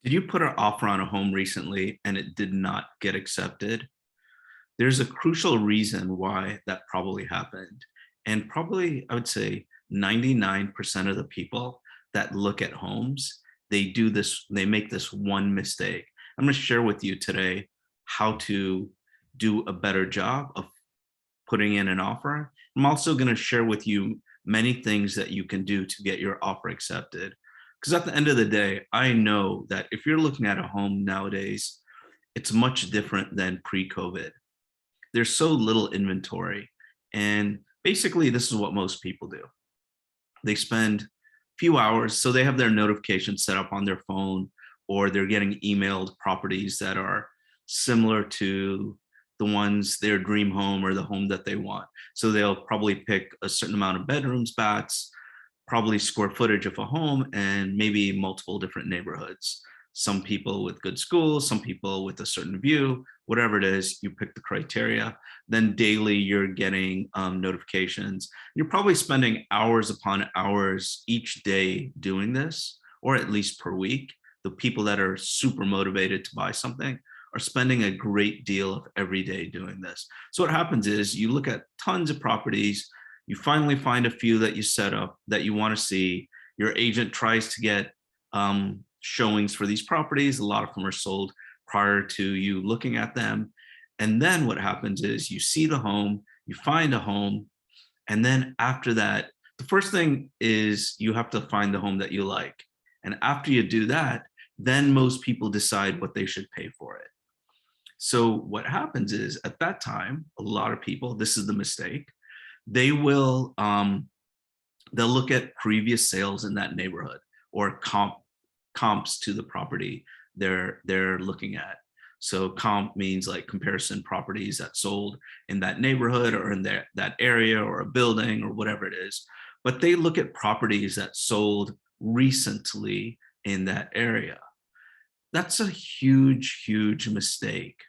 Did you put an offer on a home recently and it did not get accepted? There's a crucial reason why that probably happened. And probably, I would say 99% of the people that look at homes, they make this one mistake. I'm going to share with you today how to do a better job of putting in an offer. I'm also going to share with you many things that you can do to get your offer accepted. Because at the end of the day, I know that if you're looking at a home nowadays, it's much different than pre-COVID. There's so little inventory. And basically, this is what most people do. They spend a few hours, so they have their notifications set up on their phone, or they're getting emailed properties that are similar to the ones their dream home or the home that they want. So they'll probably pick a certain amount of bedrooms, baths, probably square footage of a home, and maybe multiple different neighborhoods. Some people with good schools, some people with a certain view, whatever it is, you pick the criteria. Then daily you're getting notifications. You're probably spending hours upon hours each day doing this, or at least per week. The people that are super motivated to buy something are spending a great deal of every day doing this. So what happens is you look at tons of properties, you finally find a few that you set up that you want to see. Your agent tries to get showings for these properties. A lot of them are sold prior to you looking at them. And then what happens is you see the home, you find a home, and then after that, the first thing is you have to find the home that you like. And after you do that, then most people decide what they should pay for it. So what happens is at that time, a lot of people, this is the mistake, they will they'll look at previous sales in that neighborhood or comps to the property they're looking at. So comp means like comparison properties that sold in that neighborhood or in that area or a building or whatever it is. But they look at properties that sold recently in that area. That's a huge, huge mistake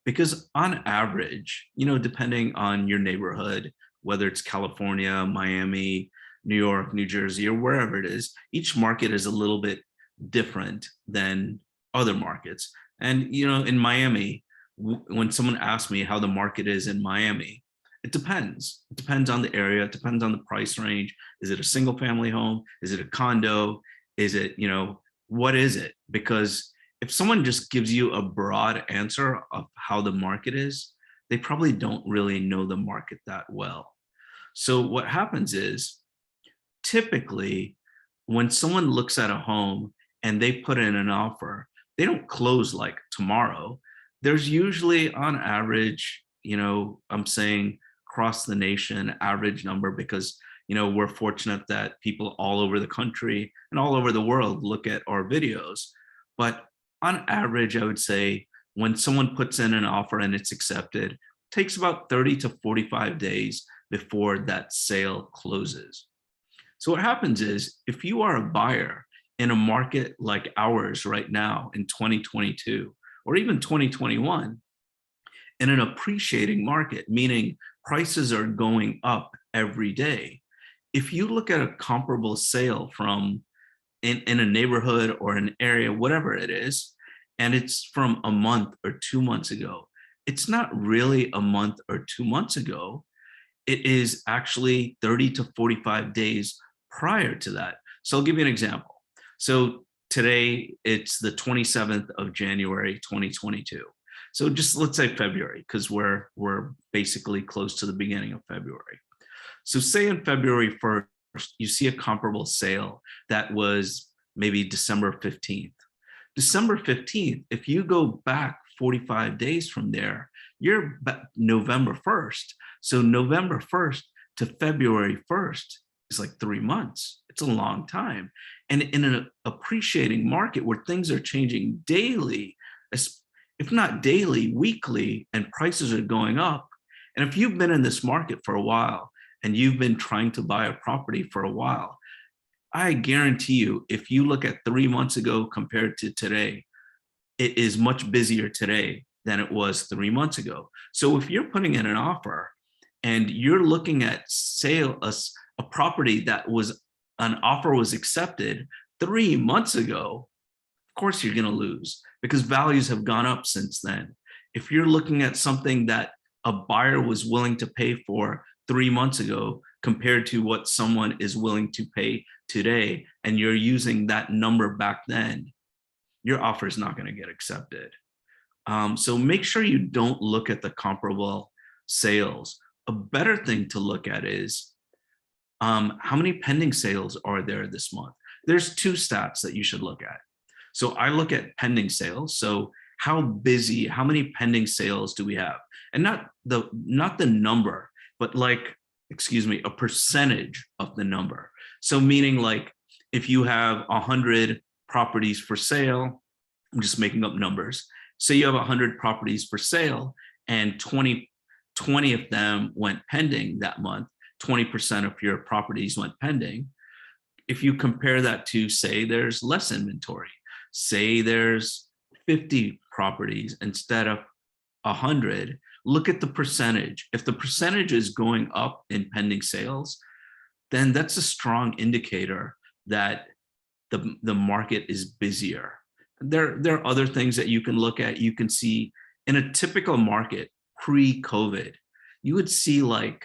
because on average, depending on your neighborhood, whether it's California, Miami, New York, New Jersey, or wherever it is, each market is a little bit different than other markets. And, in Miami, when someone asks me how the market is in Miami, it depends. It depends on the area. It depends on the price range. Is it a single family home? Is it a condo? Is it, what is it? Because if someone just gives you a broad answer of how the market is, they probably don't really know the market that well. So what happens is typically when someone looks at a home and they put in an offer, they don't close like tomorrow. There's usually on average, I'm saying across the nation, average number because, we're fortunate that people all over the country and all over the world look at our videos. But on average, I would say when someone puts in an offer and it's accepted, it takes about 30 to 45 days before that sale closes. So what happens is if you are a buyer in a market like ours right now in 2022 or even 2021, in an appreciating market, meaning prices are going up every day, if you look at a comparable sale from in a neighborhood or an area, whatever it is, and it's from a month or 2 months ago, it's not really a month or 2 months ago. It is actually 30 to 45 days prior to that. So I'll give you an example. So today it's the 27th of January, 2022. So just let's say February, because we're basically close to the beginning of February. So say in February 1st, you see a comparable sale that was maybe December 15th. December 15th, if you go back 45 days from there, you're November 1st. So November 1st to February 1st is like 3 months. It's a long time. And in an appreciating market where things are changing daily, if not daily, weekly, and prices are going up, and if you've been in this market for a while and you've been trying to buy a property for a while, I guarantee you, if you look at 3 months ago compared to today, it is much busier today than it was 3 months ago. So if you're putting in an offer and you're looking at sale, a property that was an offer was accepted 3 months ago, of course you're going to lose because values have gone up since then. If you're looking at something that a buyer was willing to pay for 3 months ago compared to what someone is willing to pay today, and you're using that number back then, your offer is not going to get accepted. So make sure you don't look at the comparable sales. A better thing to look at is how many pending sales are there this month? There's two stats that you should look at. So I look at pending sales. So how busy, how many pending sales do we have? And not the number, but like, excuse me, a percentage of the number. So meaning like if you have 100 properties for sale, I'm just making up numbers. Say you have 100 properties for sale and 20 of them went pending that month, 20% of your properties went pending. If you compare that to, say, there's less inventory, say there's 50 properties instead of 100, look at the percentage. If the percentage is going up in pending sales, then that's a strong indicator that the market is busier. There are other things that you can look at. You can see in a typical market pre-COVID, you would see like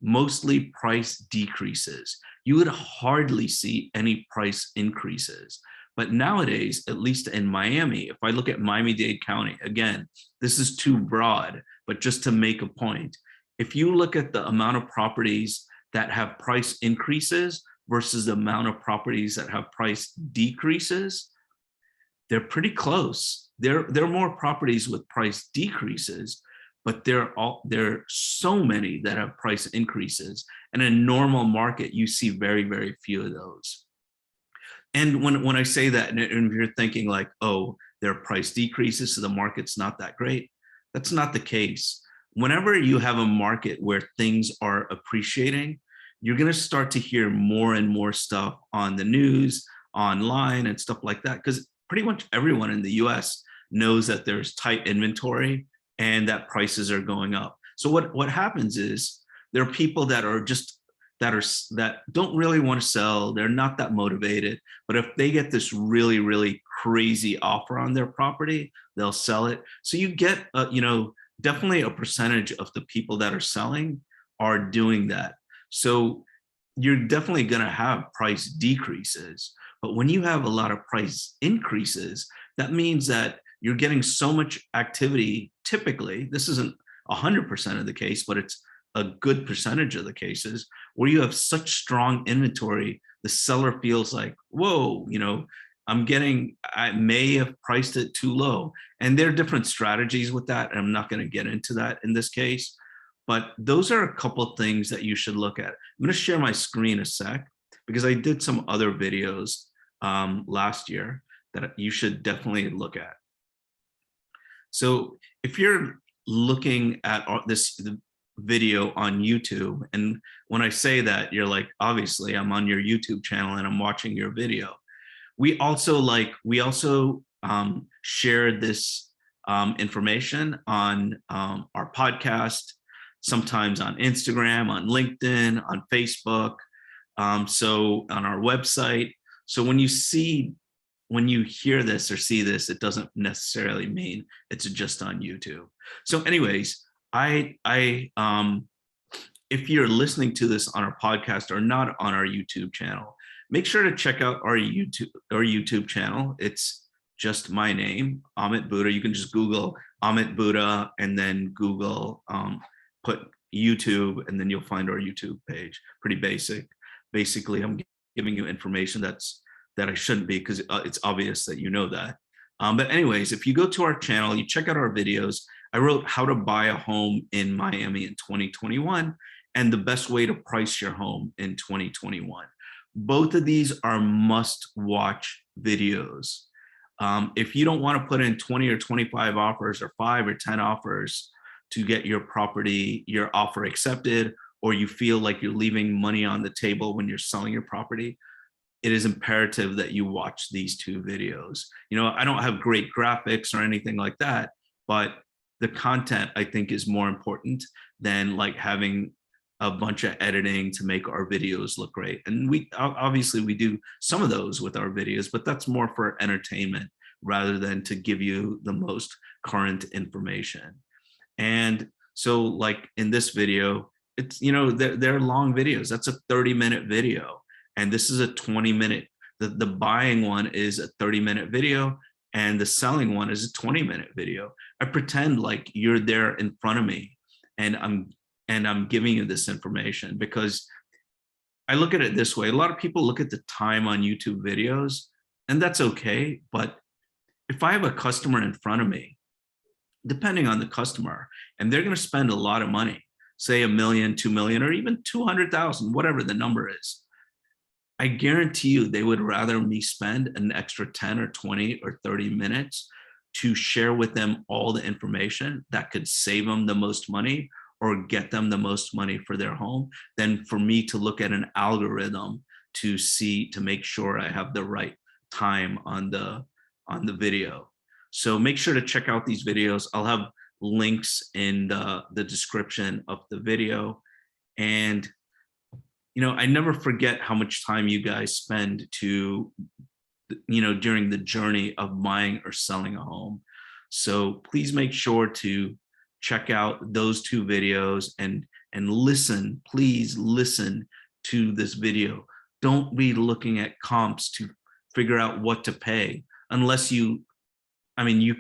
mostly price decreases. You would hardly see any price increases. But nowadays, at least in Miami, if I look at Miami-Dade County, again, this is too broad, but just to make a point, if you look at the amount of properties that have price increases versus the amount of properties that have price decreases, they're pretty close. There are more properties with price decreases, but there are so many that have price increases. And in a normal market, you see very, very few of those. And when I say that, and if you're thinking like, oh, there are price decreases, so the market's not that great, that's not the case. Whenever you have a market where things are appreciating, you're going to start to hear more and more stuff on the news, online, and stuff like that, because pretty much everyone in the US knows that there's tight inventory and that prices are going up. So what happens is there are people that don't really want to sell. They're not that motivated, but if they get this really, really crazy offer on their property, they'll sell it. So you get, definitely a percentage of the people that are selling are doing that. So you're definitely going to have price decreases. But when you have a lot of price increases, that means that you're getting so much activity. Typically, this isn't 100% of the case, but it's a good percentage of the cases where you have such strong inventory, the seller feels like, whoa, I may have priced it too low. And there are different strategies with that. And I'm not going to get into that in this case, but those are a couple of things that you should look at. I'm going to share my screen a sec because I did some other videos last year that you should definitely look at. So if you're looking at this video on YouTube, and when I say that, you're like, obviously I'm on your YouTube channel and I'm watching your video. We also share this information on our podcast, sometimes on Instagram, on LinkedIn, on Facebook, so on our website. So when you hear this or see this, it doesn't necessarily mean it's just on YouTube. So anyways, if you're listening to this on our podcast or not on our YouTube channel, make sure to check out our YouTube channel. It's just my name, Amit Bhuta. You can just Google Amit Bhuta and then Google, put YouTube, and then you'll find our YouTube page. Pretty basic. Basically, I'm giving you information that I shouldn't be, because it's obvious that you know that. But anyways, if you go to our channel, you check out our videos. I wrote how to buy a home in Miami in 2021 and the best way to price your home in 2021. Both of these are must-watch videos. If you don't want to put in 20 or 25 offers or 5 or 10 offers to get your offer accepted, or you feel like you're leaving money on the table when you're selling your property, it is imperative that you watch these 2 videos. I don't have great graphics or anything like that, but the content, I think, is more important than like having a bunch of editing to make our videos look great. And we obviously do some of those with our videos, but that's more for entertainment. rather than to give you the most current information. And so like in this video, it's, they're long videos. That's a 30-minute video. And this is a 20-minute. The buying one is a 30-minute video, and the selling one is a 20-minute video. I pretend like you're there in front of me, and I'm giving you this information, because I look at it this way. A lot of people look at the time on YouTube videos, and that's okay. But if I have a customer in front of me, depending on the customer, and they're going to spend a lot of money, say $1 million, 2 million, or even 200,000, whatever the number is, I guarantee you they would rather me spend an extra 10 or 20 or 30 minutes to share with them all the information that could save them the most money or get them the most money for their home, than for me to look at an algorithm to make sure I have the right time on the video. So make sure to check out these videos. I'll have links in the description of the video. And I never forget how much time you guys spend during the journey of buying or selling a home. So please make sure to check out those 2 videos and listen. Please listen to this video. Don't be looking at comps to figure out what to pay, unless you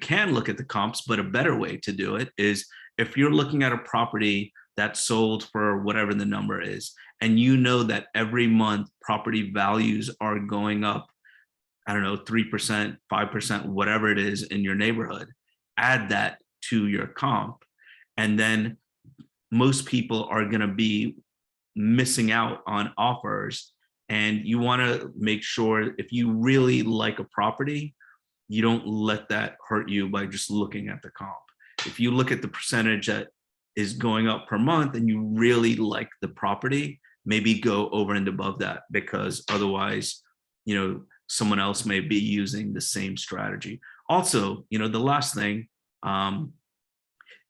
can look at the comps, but a better way to do it is, if you're looking at a property that's sold for whatever the number is, and you know that every month property values are going up, I don't know, 3%, 5%, whatever it is in your neighborhood, add that to your comp. And then most people are going to be missing out on offers. And you want to make sure, if you really like a property, you don't let that hurt you by just looking at the comp. If you look at the percentage that is going up per month and you really like the property, maybe go over and above that, because otherwise, someone else may be using the same strategy. Also, the last thing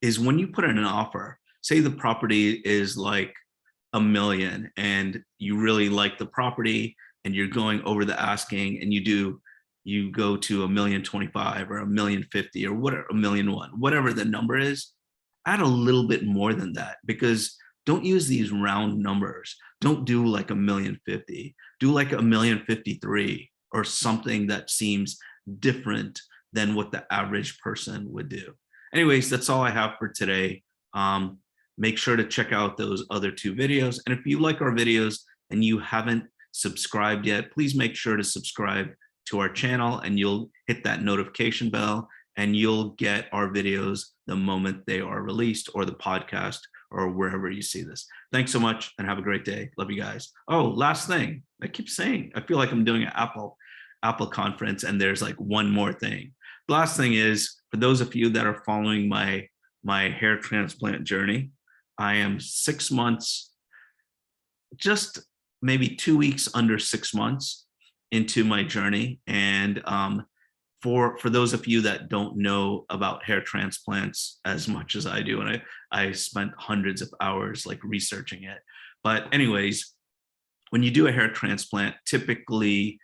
is, when you put in an offer, say the property is like $1 million and you really like the property and you're going over the asking, and you go to $1,025,000 or $1,050,000 or whatever, $1,001,000, whatever the number is, add a little bit more than that, because don't use these round numbers. Don't do like $1,050,000, do like $1,053,000 or something that seems different than what the average person would do. Anyways, that's all I have for today. Make sure to check out those other 2 videos. And if you like our videos and you haven't subscribed yet, please make sure to subscribe to our channel, and you'll hit that notification bell, and you'll get our videos the moment they are released, or the podcast, or wherever you see this. Thanks so much, and have a great day. Love you guys. Oh, last thing. I keep saying, I feel like I'm doing an Apple conference, and there's like one more thing. The last thing is, for those of you that are following my hair transplant journey, I am 6 months, just maybe 2 weeks under 6 months into my journey. And for those of you that don't know about hair transplants as much as I do, and I spent hundreds of hours like researching it. But anyways, when you do a hair transplant, typically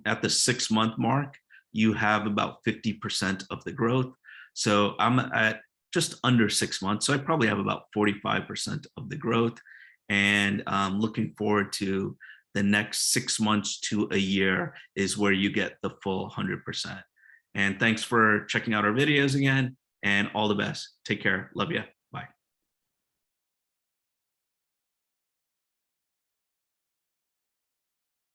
at the 6-month mark, you have about 50% of the growth. So I'm at just under 6 months. So I probably have about 45% of the growth, and looking forward to the next 6 months to a year is where you get the full 100%. And thanks for checking out our videos again, and all the best. Take care. Love you.